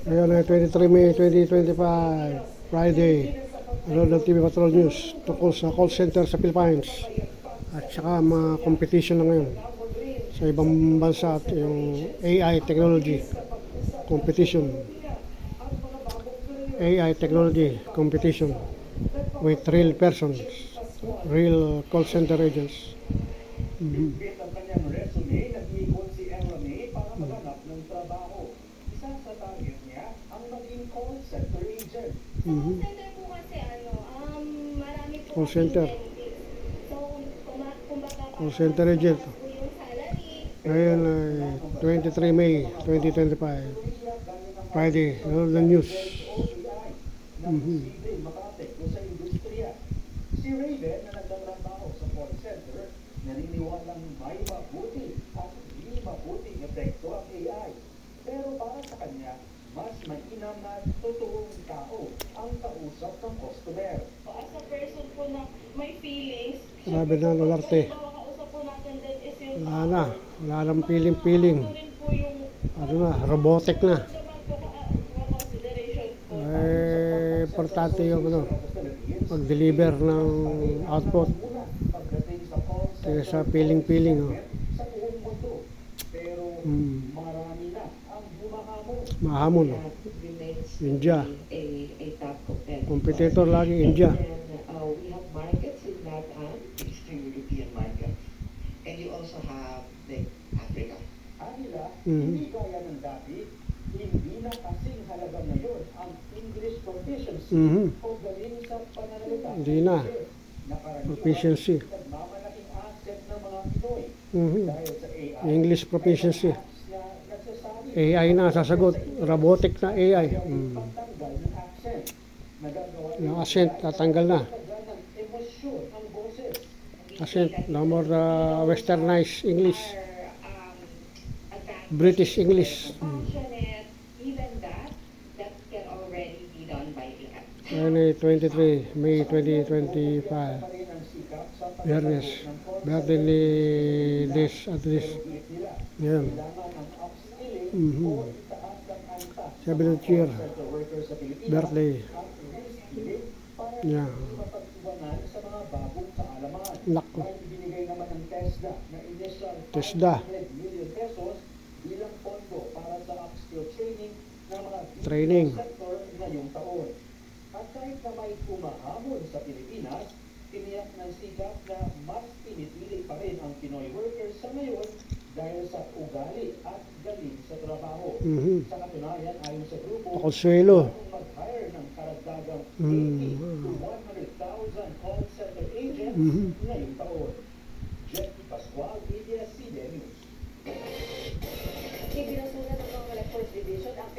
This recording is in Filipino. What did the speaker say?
Ngayon ay 23 May 2025, Friday. Ano ng TV Patrol News tungkol sa call center sa Philippines at saka mga competition na ngayon sa ibang bansa at yung AI technology competition. AI technology competition with real persons, real call center agents. Bit ang kanyang resume, nag-iikot si Errone para maghanap ng trabaho. Isa sa target niya ang maging call center agent. Sa call center po kasi marami po Call center. benefits. So, kumbaga Call center agent. po yung salary. Ngayon ay 23 May 2025, Friday. Ano ng news? Nagsisilbi makaapekto sa industriya. Si Raven na nagtatrabaho sa call center, naniniwalang may mabuti at hindi mabuting epekto ang AI. Pero para sa kanya, mas mainam na totoong tao ang kausap ng customer. So, as a person po na may feelings, Grabe na, Lolarte. kausap po natin din is yung Wala na. Wala nang piling-piling. rin po yung Ano na, robotic na. naman po consideration po. Importante yung mag-deliver ng output. Pagdating sa call Kaya sa piling-piling. Oh. sa buong mundo. Pero marami na ang bumahamon. Mahamon. Oh. India. A top competitor. Competitor lagi, India. And we have markets in LATAM, Eastern European market. And you also have the Africa. Anila, hindi kaya ng dati, hindi na kasing halaga ngayon ang English proficiency o galing sa pananalita. Hindi na. Proficiency. Nagmamalaking asset ng mga Pinoy dahil sa AI. English proficiency. Na nagsasabi AI na sasagot. Robotic na AI. pagtanggal ng accent. Nagagawa Yung accent, tatanggal na. ng emosyon ang boses. Accent, no more westernized English. Advanced British English. functionate, even that can already be done by AI. Ngayon ay 23 May 2025. Biyernes. Birthday ni Des at Des. Yan. 7th year. Birthday. Yan. Mapagtuwanan sa mga bagong kaalaman. Nako. Ay binigay naman ng TESDA na initial TESDA. 500 million pesos bilang pondo para sa upskill training ng mga Training. sector ngayong taon. At kahit na may kumahamon sa Pilipinas, tiniyak ng sikap na mas pinipili pa rin ang Pinoy workers sa ngayon dahil sa ugali at galing sa trabaho. Sa katunayan, ayon sa grupo, Pakonsuelo. kung mag-hire ng karagdagang 80 to 100,000 call center agents ngayong taon. Jeffy Pascual, ABS-CBN News. Ibinasunan ng mga Force Division ang